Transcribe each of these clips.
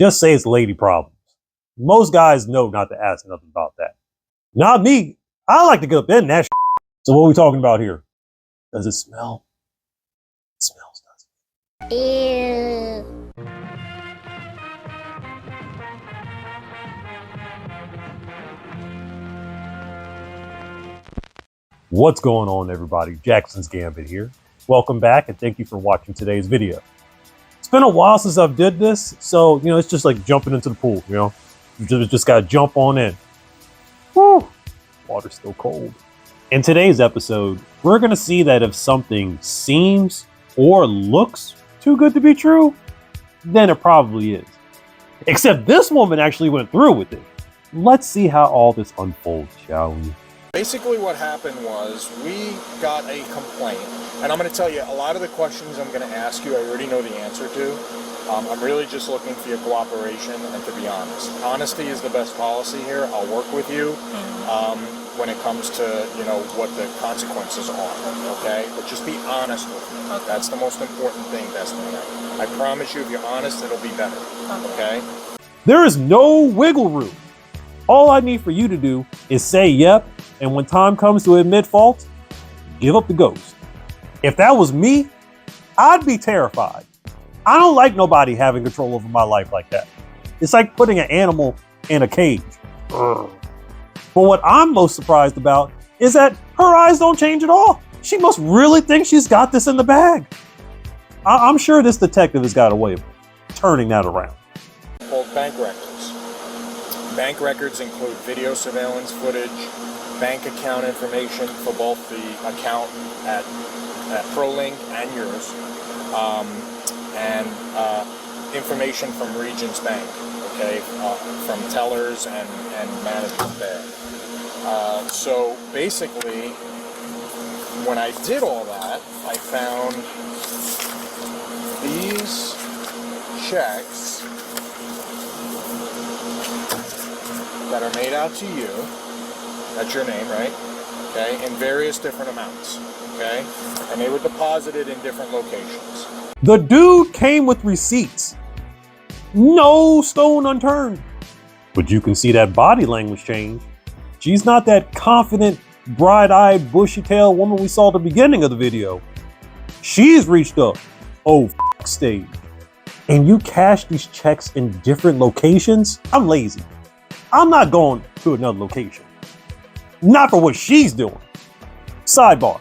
Just say it's lady problems. Most guys know not to ask nothing about that. Not me. I like to get up in that shit. So what are we talking about here? Does it smell? It smells, doesn't it? Ew. What's going on, everybody? Jackson's Gambit here. Welcome back and thank you for watching today's video. It's been a while since I've did this, so it's just like jumping into the pool, You just gotta jump on in. Woo! Water's still cold. In today's episode, we're gonna see that if something seems or looks too good to be true, then it probably is. Except this woman actually went through with it. Let's see how all this unfolds, shall we? Basically what happened was we got a complaint, and I'm going to tell you a lot of the questions I'm going to ask you I already know the answer to. I'm really just looking for your cooperation and to be honest. Honesty is the best policy here. I'll work with you when it comes to what the consequences are, okay? But just be honest with me. Okay. That's the most important thing, Destiny. I promise you if you're honest it'll be better, okay? There is no wiggle room. All I need for you to do is say yep, and when time comes to admit fault, give up the ghost. If that was me, I'd be terrified. I don't like nobody having control over my life like that. It's like putting an animal in a cage. But what I'm most surprised about is that her eyes don't change at all. She must really think she's got this in the bag. I'm sure this detective has got a way of turning that around. Called bank records. Bank records include video surveillance footage, bank account information for both the account at ProLink and yours, and information from Regions Bank, okay, from tellers and management there. So basically, when I did all that, I found these checks that are made out to you. That's your name, right? Okay, in various different amounts, okay? And they were deposited in different locations. The dude came with receipts. No stone unturned. But you can see that body language change. She's not that confident, bright-eyed, bushy-tailed woman we saw at the beginning of the video. She's reached a stage. And you cash these checks in different locations? I'm lazy. I'm not going to another location. Not for what she's doing. Sidebar.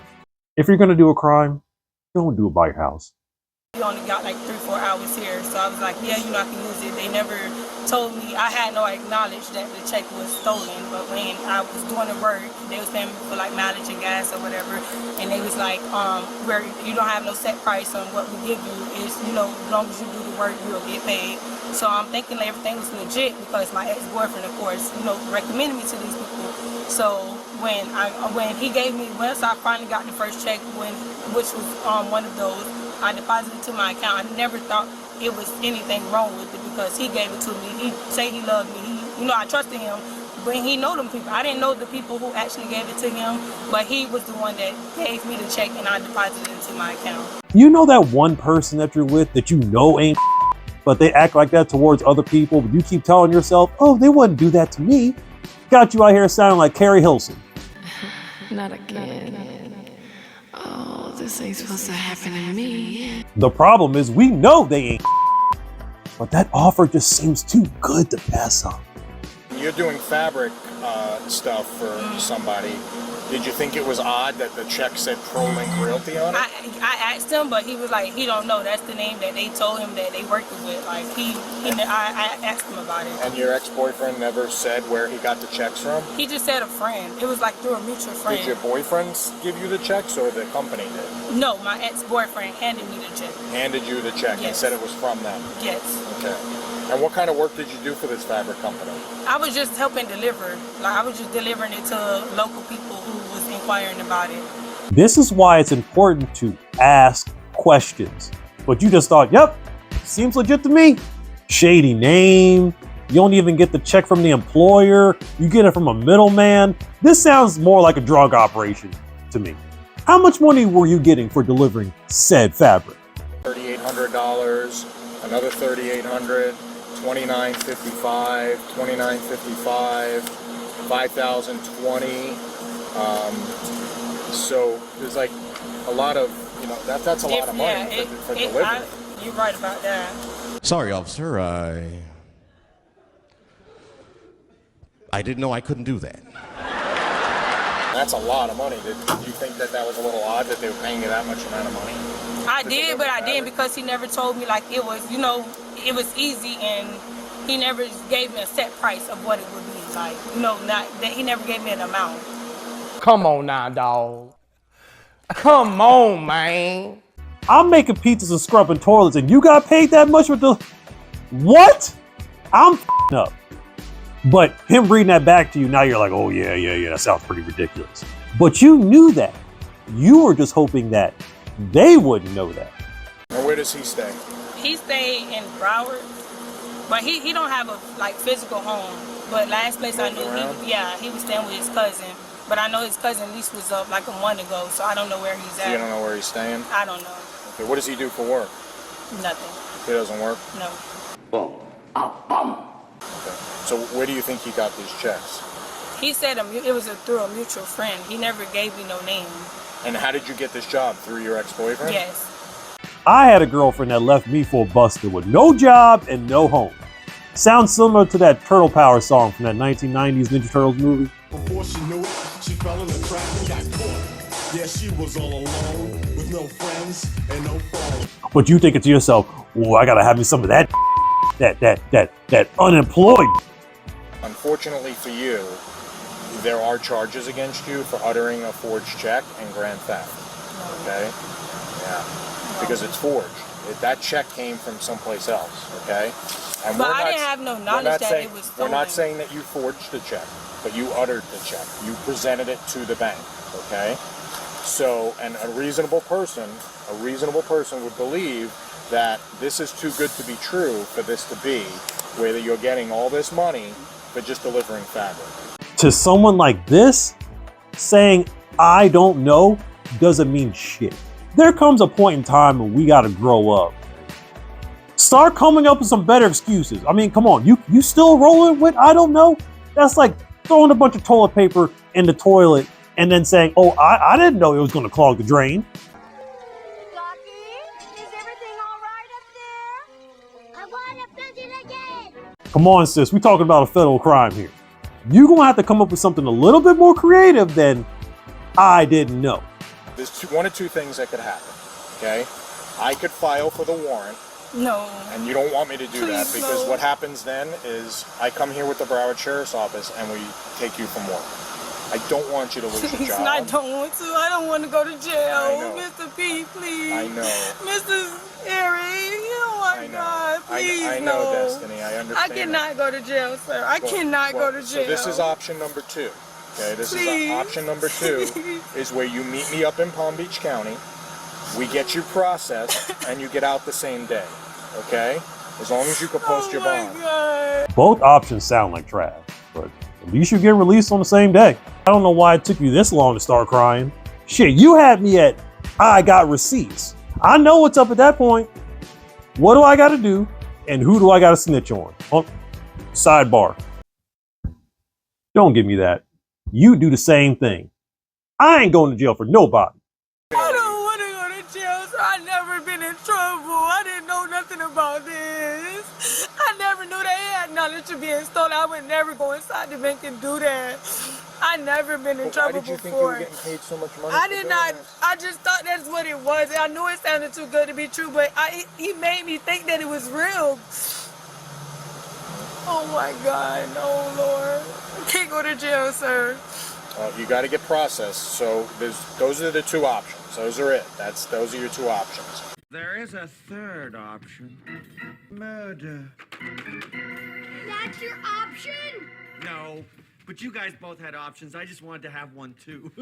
If you're going to do a crime, don't do it by your house. We only got like 3-4 hours here, so I was like, yeah, I can use it. They never told me, I had no acknowledge that the check was stolen, but when I was doing the work, they was paying me for like mileage and gas or whatever, and they was like, where you don't have no set price on what we give you, is, as long as you do the work, you'll get paid. So I'm thinking that everything was legit because my ex-boyfriend, of course, recommended me to these people. So when he gave me, once I finally got the first check, which was one of those, I deposited it to my account. I never thought it was anything wrong with it because he gave it to me. He said he loved me. I trusted him, but he know them people. I didn't know the people who actually gave it to him, but he was the one that gave me the check and I deposited it into my account. You know that one person that you're with that ain't but they act like that towards other people, but you keep telling yourself, oh, they wouldn't do that to me. Got you out here sounding like Carrie Hilson. Not again. Oh, this ain't supposed to happen to me. The problem is we know they ain't, but that offer just seems too good to pass up. You're doing fabric stuff for somebody. Did you think it was odd that the check said ProLink Realty on it? I asked him, but he was like, he don't know. That's the name that they told him that they worked with. Like I asked him about it. And your ex-boyfriend never said where he got the checks from? He just said a friend. It was like through a mutual friend. Did your boyfriend give you the checks or the company did? No, my ex-boyfriend handed me the check. Handed you the check and said it was from them? Yes. Okay. And what kind of work did you do for this fabric company? I was just helping deliver. Like I was just delivering it to local people who was inquiring about it. This is why it's important to ask questions. But you just thought, yep, seems legit to me. Shady name. You don't even get the check from the employer. You get it from a middleman. This sounds more like a drug operation to me. How much money were you getting for delivering said fabric? $3,800, another $3,800, $29.55, $29.55, $5,020. So there's like a lot of, that's a lot of money for delivery. You're right about that. Sorry, officer. I didn't know I couldn't do that. That's a lot of money. Did you think that was a little odd that they were paying you that much amount of money? I did, but I didn't because he never told me like it was, it was easy, and he never gave me a set price of what it would be. Like, not that he never gave me an amount. Come on now, dog. Come on, man. I'm making pizzas and scrubbing toilets, and you got paid that much with the... What? I'm up. But him reading that back to you, now you're like, oh, yeah, that sounds pretty ridiculous. But you knew that. You were just hoping that they wouldn't know that. And where does he stay? He stayed in Broward, but he don't have a physical home. But last place I knew, he was staying with his cousin. But I know his cousin lease was up like a month ago, so I don't know where he's at. So you don't know where he's staying? I don't know. Okay, what does he do for work? Nothing. He doesn't work? No. Boom. Okay. So where do you think he got these checks? He said it was through a mutual friend. He never gave me no name. And how did you get this job? Through your ex-boyfriend? Yes. I had a girlfriend that left me for a buster with no job and no home. Sounds similar to that Turtle Power song from that 1990s Ninja Turtles movie. Before she knew it, she fell in the trap and got caught. Yeah, she was all alone with no friends and no phone. But you thinking to yourself, oh, I gotta have me some of that unemployed. Unfortunately for you, there are charges against you for uttering a forged check and grand theft. Okay? Yeah. Because it's forged. That check came from someplace else. Okay? And but I didn't have no knowledge that it was stolen. We're not saying that you forged the check, but you uttered the check. You presented it to the bank. Okay? So, and a reasonable person would believe that this is too good to be true for this to be, where you're getting all this money for just delivering fabric. To someone like this, saying, I don't know, doesn't mean shit. There comes a point in time when we gotta grow up. Start coming up with some better excuses. I mean, come on, you still rolling with I don't know? That's like throwing a bunch of toilet paper in the toilet and then saying, oh, I didn't know it was gonna clog the drain. Come on, sis, we're talking about a federal crime here. You're gonna have to come up with something a little bit more creative than I didn't know. There's one of two things that could happen, okay? I could file for the warrant. No. And you don't want me to do that because no. what happens then is I come here with the Broward Sheriff's Office and we take you from work. I don't want you to lose your job. I don't want to. I don't want to go to jail. Mr. P, please. I know. Mr. Eric, oh my God, please, I know, Destiny. I understand. I cannot go to jail, sir. I cannot go to jail. So this is option number 2. Okay, this please. Is option number 2 is where you meet me up in Palm Beach County. We get you processed and you get out the same day. Okay? As long as you can post your bond. God. Both options sound like trash, but at least you get released on the same day. I don't know why it took you this long to start crying. Shit, you had me at I got receipts. I know what's up at that point. What do I got to do? And who do I got to snitch on? Oh, sidebar. Don't give me that. You do the same thing. I ain't going to jail for nobody. I don't want to go to jail, so I've never been in trouble. I didn't know nothing about this. I never knew they had knowledge of being stolen. I would never go inside the bank and do that. I never been in trouble before. Why did you think you were getting paid so much money? I did not. I just thought that's what it was. I knew it sounded too good to be true, but he made me think that it was real. Oh my God, no, Lord. I can't go to jail, sir. You got to get processed. So those are the 2 options. Those are it. Those are your 2 options. There is a third option. Murder. That's your option? No, but you guys both had options. I just wanted to have one too.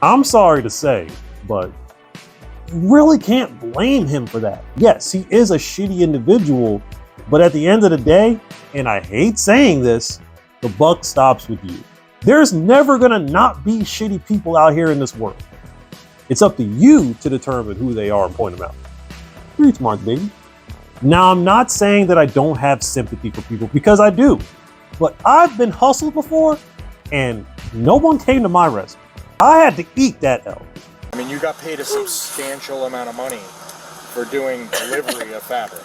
I'm sorry to say, but you really can't blame him for that. Yes, he is a shitty individual, but at the end of the day, and I hate saying this, the buck stops with you. There's never gonna not be shitty people out here in this world. It's up to you to determine who they are and point them out. Street smart, baby. Now, I'm not saying that I don't have sympathy for people, because I do, but I've been hustled before and no one came to my rescue. I had to eat that L. I mean, you got paid a substantial amount of money for doing delivery of fabric.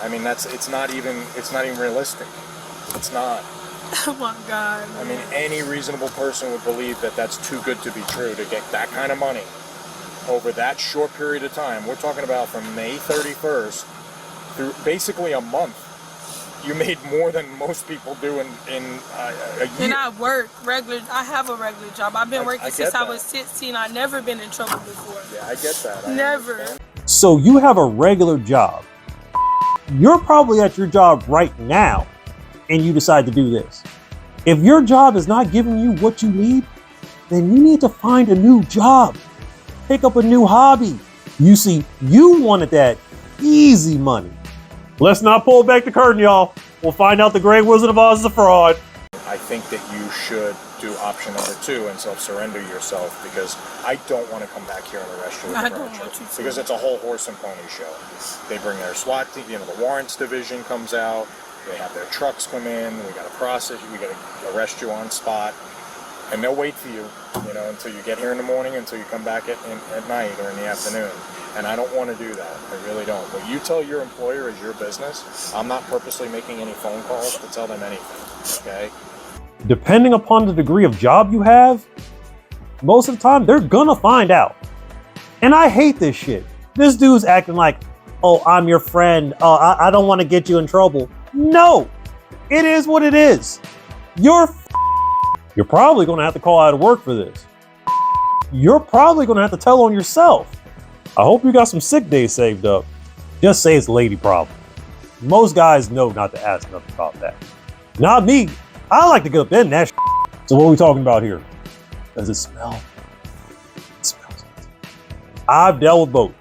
I mean, it's not even realistic. It's not. Oh my God. I mean, any reasonable person would believe that that's too good to be true to get that kind of money over that short period of time. We're talking about from May 31st through basically a month. You made more than most people do in a year. And I work regular. I have a regular job. I've been working since I was 16. I've never been in trouble before. Yeah, I get that. Never. So you have a regular job. You're probably at your job right now and you decide to do this. If your job is not giving you what you need, then you need to find a new job. Pick up a new hobby. You see, you wanted that easy money. Let's not pull back the curtain, y'all. We'll find out the Great Wizard of Oz is a fraud. I think that you should do option number 2 and self-surrender yourself, because I don't want to come back here and arrest you. I don't want you to. Because it's a whole horse and pony show. They bring their SWAT team, the warrants division comes out. They have their trucks come in. We got to process you. We got to arrest you on spot. And they'll wait for you, until you get here in the morning, until you come back at night or in the afternoon. And I don't want to do that. I really don't. What you tell your employer is your business. I'm not purposely making any phone calls to tell them anything, okay? Depending upon the degree of job you have, most of the time they're gonna find out. And I hate this shit. This dude's acting like, oh, I'm your friend. Oh, I don't want to get you in trouble. No, it is what it is. You're probably gonna have to call out of work for this. You're probably gonna have to tell on yourself. I hope you got some sick days saved up. Just say it's a lady problem. Most guys know not to ask nothing about that. Not me. I like to get up in that shit. So what are we talking about here? Does it smell? It smells good. I've dealt with both.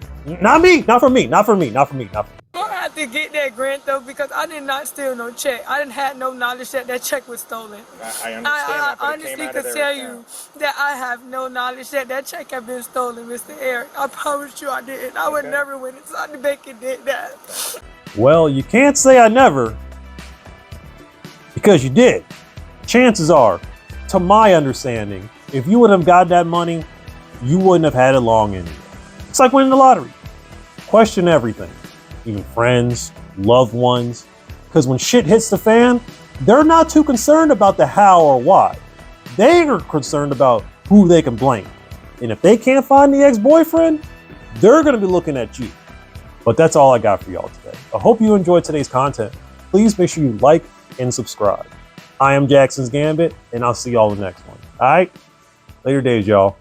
Not me. Not for me. Not for me. Not for me. Not for me. I had to get that grant though, because I did not steal no check. I didn't have no knowledge that check was stolen. I understand that, but I it came honestly out could of tell their you account. that I have no knowledge that check had been stolen, Mr. Eric. I promise you I didn't. I would never went inside the bank and did that. Well, you can't say I never, because you did. Chances are, to my understanding, if you would have gotten that money, you wouldn't have had it long anyway. It's like winning the lottery. Question everything, even friends, loved ones, because when shit hits the fan, they're not too concerned about the how or why. They are concerned about who they can blame. And if they can't find the ex-boyfriend, they're going to be looking at you. But that's all I got for y'all today. I hope you enjoyed today's content. Please make sure you like and subscribe. I am Jackson's Gambit, and I'll see y'all in the next one. All right? Later days, y'all.